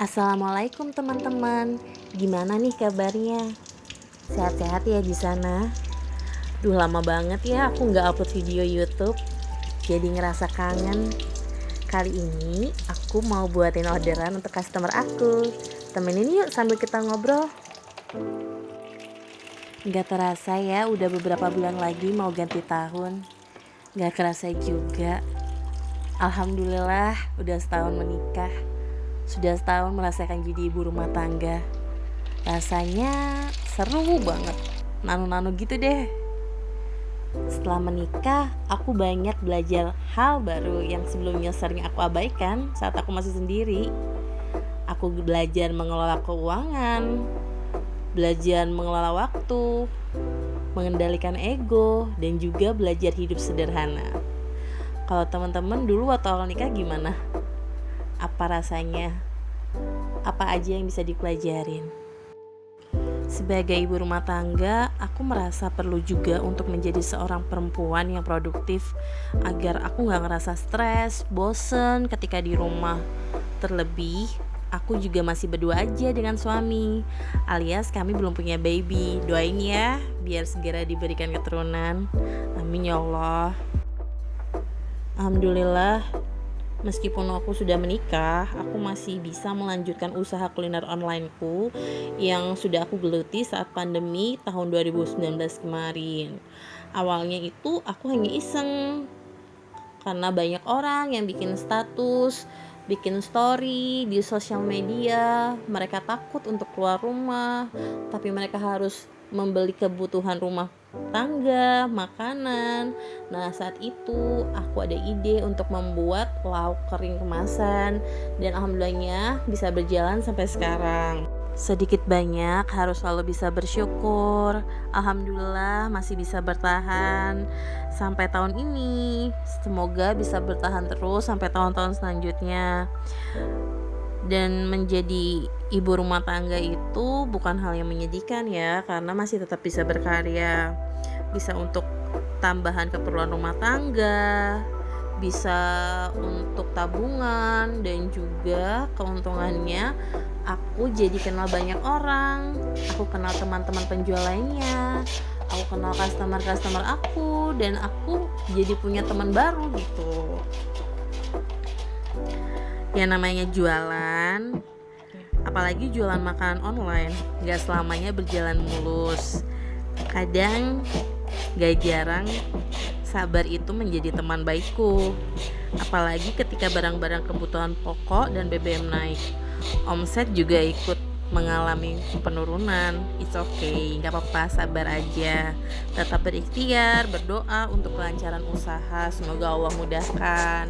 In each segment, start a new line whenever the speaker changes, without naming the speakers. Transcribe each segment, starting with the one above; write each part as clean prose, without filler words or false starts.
Assalamualaikum teman-teman. Gimana nih kabarnya? Sehat-sehat ya di sana? Duh, lama banget ya aku nggak upload video YouTube. Jadi ngerasa kangen. Kali ini aku mau buatin orderan untuk customer aku. Temenin yuk sambil kita ngobrol. Nggak terasa ya, udah beberapa bulan lagi mau ganti tahun. Nggak kerasa juga. Alhamdulillah udah setahun menikah. Sudah setahun merasakan jadi ibu rumah tangga. Rasanya seru banget. Nano-nano gitu deh. Setelah menikah, aku banyak belajar hal baru yang sebelumnya sering aku abaikan saat aku masih sendiri. Aku belajar mengelola keuangan, belajar mengelola waktu, mengendalikan ego, dan juga belajar hidup sederhana. Kalau teman-teman dulu waktu awal nikah gimana? Apa rasanya? Apa aja yang bisa dipelajarin? Sebagai ibu rumah tangga, aku merasa perlu juga untuk menjadi seorang perempuan yang produktif agar aku gak ngerasa stres, bosen ketika di rumah. Terlebih, aku juga masih berdua aja dengan suami, alias kami belum punya baby. Doain ya, biar segera diberikan keturunan. Amin ya Allah. Alhamdulillah, meskipun aku sudah menikah, aku masih bisa melanjutkan usaha kuliner onlineku yang sudah aku geluti saat pandemi tahun 2019 kemarin. Awalnya itu aku hanya iseng, karena banyak orang yang bikin status, bikin story di sosial media. Mereka takut untuk keluar rumah, tapi mereka harus membeli kebutuhan rumah tangga, makanan. Nah, saat itu aku ada ide untuk membuat lauk kering kemasan, dan alhamdulillahnya bisa berjalan sampai sekarang. Sedikit banyak harus selalu bisa bersyukur. Alhamdulillah masih bisa bertahan sampai tahun ini. Semoga bisa bertahan terus sampai tahun-tahun selanjutnya. Dan menjadi ibu rumah tangga itu bukan hal yang menyedihkan ya, karena masih tetap bisa berkarya, bisa untuk tambahan keperluan rumah tangga, bisa untuk tabungan, dan juga keuntungannya aku jadi kenal banyak orang. Aku kenal teman-teman penjual lainnya, aku kenal customer aku, dan aku jadi punya teman baru gitu. Ya namanya jualan, apalagi jualan makanan online, gak selamanya berjalan mulus. Kadang, gak jarang, sabar itu menjadi teman baikku. Apalagi ketika barang-barang kebutuhan pokok dan BBM naik, omset juga ikut mengalami penurunan. It's okay, gak apa-apa, sabar aja. Tetap berikhtiar, berdoa untuk kelancaran usaha. Semoga Allah mudahkan.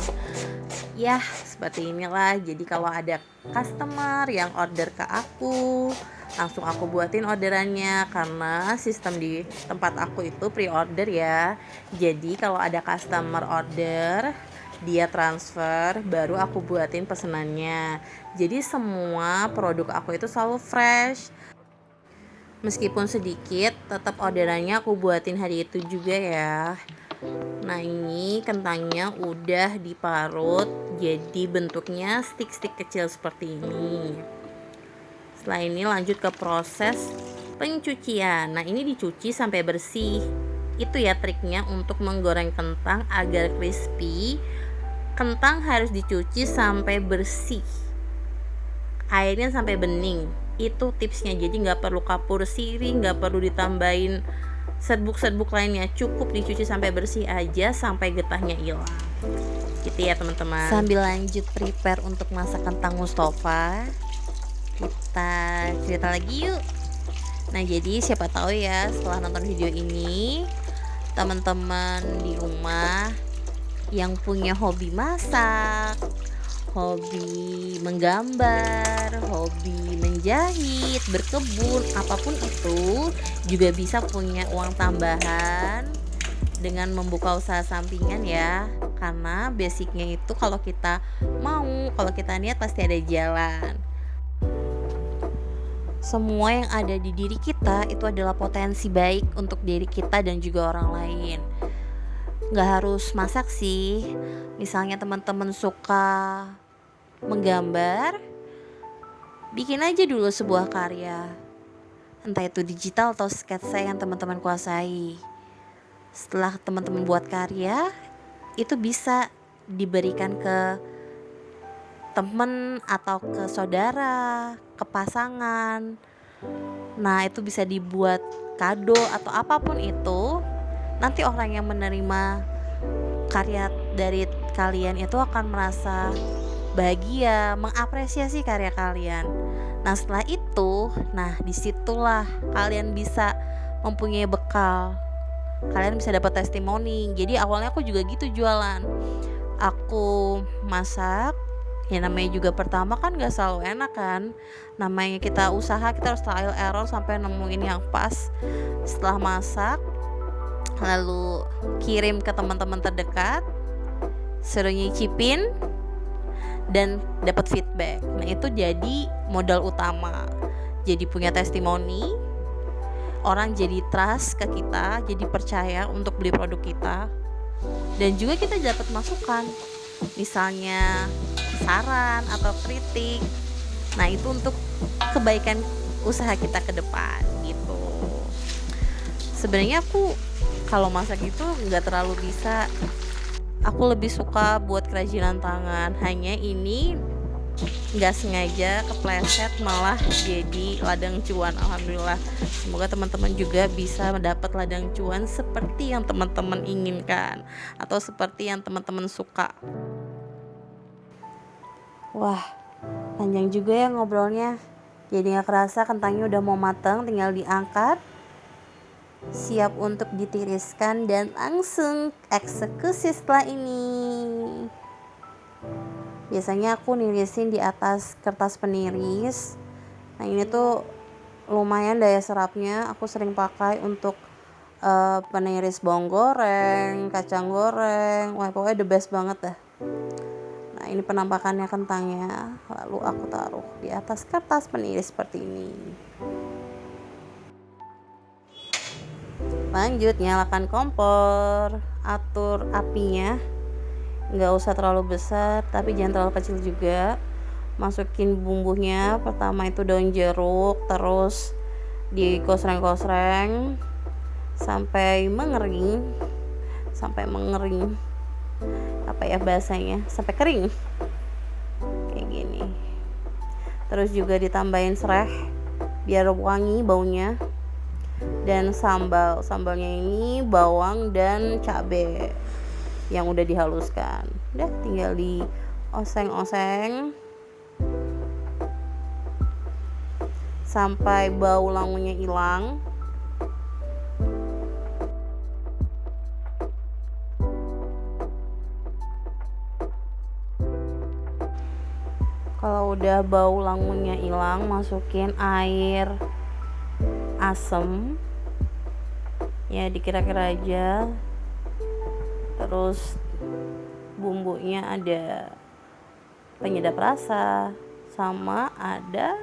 Ya, seperti inilah. Jadi kalau ada customer yang order ke aku, langsung aku buatin orderannya, karena sistem di tempat aku itu pre-order ya. Jadi kalau ada customer order, dia transfer, baru aku buatin pesenannya. Jadi semua produk aku itu selalu fresh. Meskipun sedikit, tetap orderannya aku buatin hari itu juga ya. Nah, ini kentangnya udah diparut jadi bentuknya stik-stik kecil seperti ini. Setelah ini lanjut ke proses pencucian. Nah, ini dicuci sampai bersih. Itu ya triknya untuk menggoreng kentang agar crispy. Kentang harus dicuci sampai bersih, airnya sampai bening. Itu tipsnya. Jadi gak perlu kapur siri, gak perlu ditambahin serbuk-serbuk lainnya. Cukup dicuci sampai bersih aja sampai getahnya hilang. Gitu ya teman-teman. Sambil lanjut prepare untuk masak kentang Mustafa, kita cerita lagi yuk. Nah, jadi siapa tahu ya setelah nonton video ini, teman-teman di rumah yang punya hobi masak, hobi menggambar, hobi menjahit, berkebun, apapun itu, juga bisa punya uang tambahan dengan membuka usaha sampingan ya. Karena basicnya itu kalau kita mau, kalau kita niat pasti ada jalan. Semua yang ada di diri kita itu adalah potensi baik untuk diri kita dan juga orang lain. Gak harus masak sih. Misalnya teman-teman suka menggambar, Bikin aja dulu sebuah karya, entah itu digital atau sketsa yang teman-teman kuasai. Setelah teman-teman buat karya, itu bisa diberikan ke teman atau ke saudara, ke pasangan. Nah, itu bisa dibuat kado atau apapun itu. Nanti orang yang menerima karya dari kalian itu akan merasa bahagia, mengapresiasi karya kalian. Nah, setelah itu, disitulah kalian bisa mempunyai bekal. Kalian bisa dapat testimoni. Jadi awalnya aku juga gitu jualan. Aku masak, ya namanya juga pertama kan gak selalu enak kan. Namanya kita usaha, kita harus trial error sampai nemuin yang pas. Setelah masak, lalu kirim ke teman-teman terdekat, suruh nyicipin dan dapat feedback. Nah, itu jadi modal utama. Jadi punya testimoni, orang jadi trust ke kita, jadi percaya untuk beli produk kita. Dan juga kita dapat masukan, misalnya saran atau kritik. Nah, itu untuk kebaikan usaha kita ke depan gitu. Sebenarnya aku kalau masak itu nggak terlalu bisa. Aku lebih suka buat kerajinan tangan. Hanya ini nggak sengaja kepleset malah jadi ladang cuan. Alhamdulillah. Semoga teman-teman juga bisa mendapat ladang cuan seperti yang teman-teman inginkan atau seperti yang teman-teman suka. Wah, panjang juga ya ngobrolnya. Jadi nggak kerasa kentangnya udah mau matang, tinggal diangkat, siap untuk ditiriskan dan langsung eksekusi setelah ini. Biasanya aku nirisin di atas kertas peniris. Nah, ini tuh lumayan daya serapnya. Aku sering pakai untuk peniris bawang goreng, kacang goreng. Wah, pokoknya the best banget dah. Nah, ini penampakannya kentangnya. Lalu aku taruh di atas kertas peniris seperti ini. Lanjut, nyalakan kompor, atur apinya, nggak usah terlalu besar tapi jangan terlalu kecil juga. Masukin bumbunya, pertama itu daun jeruk, terus dikosreng-kosreng sampai mengering, apa ya bahasanya, sampai kering kayak gini. Terus juga ditambahin serai biar wangi baunya. Dan sambalnya ini bawang dan cabai yang udah dihaluskan. Udah tinggal dioseng-oseng sampai bau langunya hilang. Kalau udah bau langunya hilang, masukin air asam ya, dikira-kira aja. Terus bumbunya ada penyedap rasa sama ada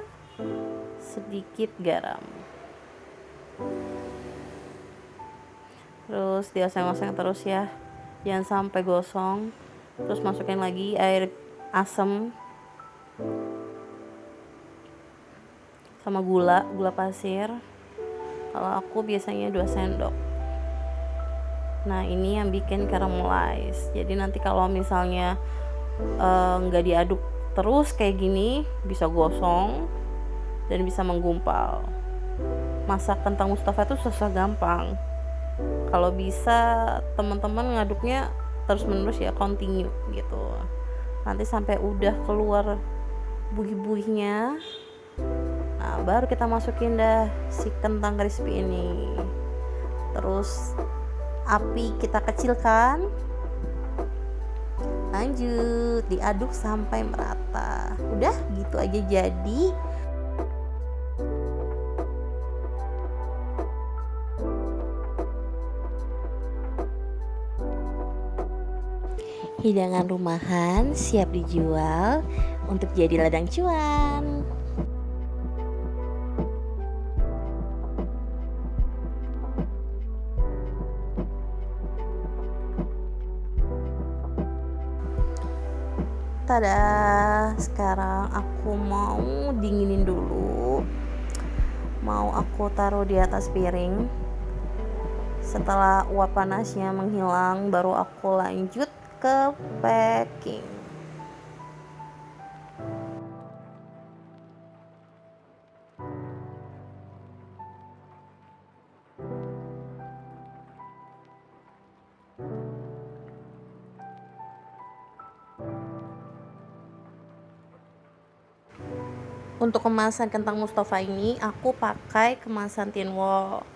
sedikit garam. Terus dioseng-oseng terus ya, jangan sampai gosong. Terus masukin lagi air asam sama gula pasir. Kalau aku biasanya 2 sendok. Nah, ini yang bikin caramelize. Jadi nanti kalau misalnya nggak diaduk terus kayak gini, bisa gosong dan bisa menggumpal. Masak kentang Mustafa itu susah gampang. Kalau bisa teman-teman ngaduknya terus menerus ya, continue gitu. Nanti sampai udah keluar buih-buihnya. Nah, baru kita masukin dah si kentang crispy ini. Terus api kita kecilkan. Lanjut diaduk sampai merata. Udah gitu aja jadi. Hidangan rumahan siap dijual untuk jadi ladang cuan. tada, sekarang aku mau dinginin dulu. Mau aku taruh di atas piring. Setelah uap panasnya menghilang, baru aku lanjut ke packing. Untuk kemasan kentang Mustafa ini aku pakai kemasan tin wall.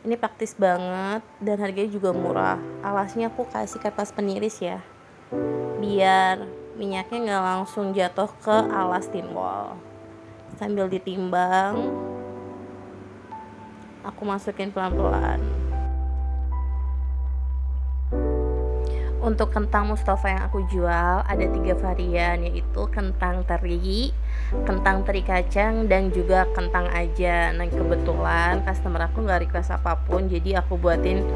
Ini praktis banget dan harganya juga murah. Alasnya aku kasih kertas peniris ya, biar minyaknya nggak langsung jatuh ke alas tin wall. Sambil ditimbang, aku masukin pelan-pelan. Untuk kentang Mustafa yang aku jual ada 3 varian, yaitu kentang teri kacang, dan juga kentang aja. Nah kebetulan customer aku nggak request apapun, jadi aku buatin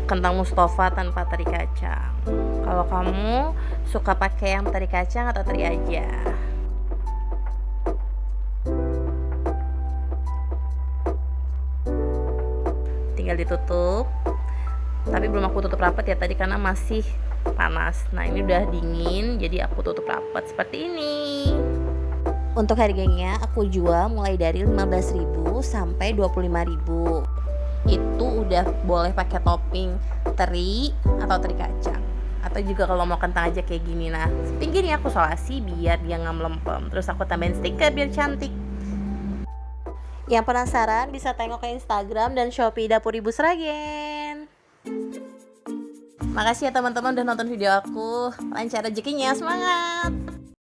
kentang Mustafa tanpa teri kacang. Kalau kamu suka pakai yang teri kacang atau teri aja? Tinggal ditutup. Tapi belum aku tutup rapat ya tadi karena masih panas. Nah ini udah dingin, jadi aku tutup rapat seperti ini. Untuk harganya aku jual mulai dari 15.000 sampai 25.000. Itu udah boleh pakai topping teri atau teri kacang, atau juga kalau mau kentang aja kayak gini. Nah pinggirnya aku solasi biar dia nggak melempem. Terus aku tambahin stiker biar cantik. Yang penasaran bisa tengok ke Instagram dan Shopee Dapur Ibu Sragen. Makasih ya teman-teman udah nonton video aku. Lancar rezekinya, semangat!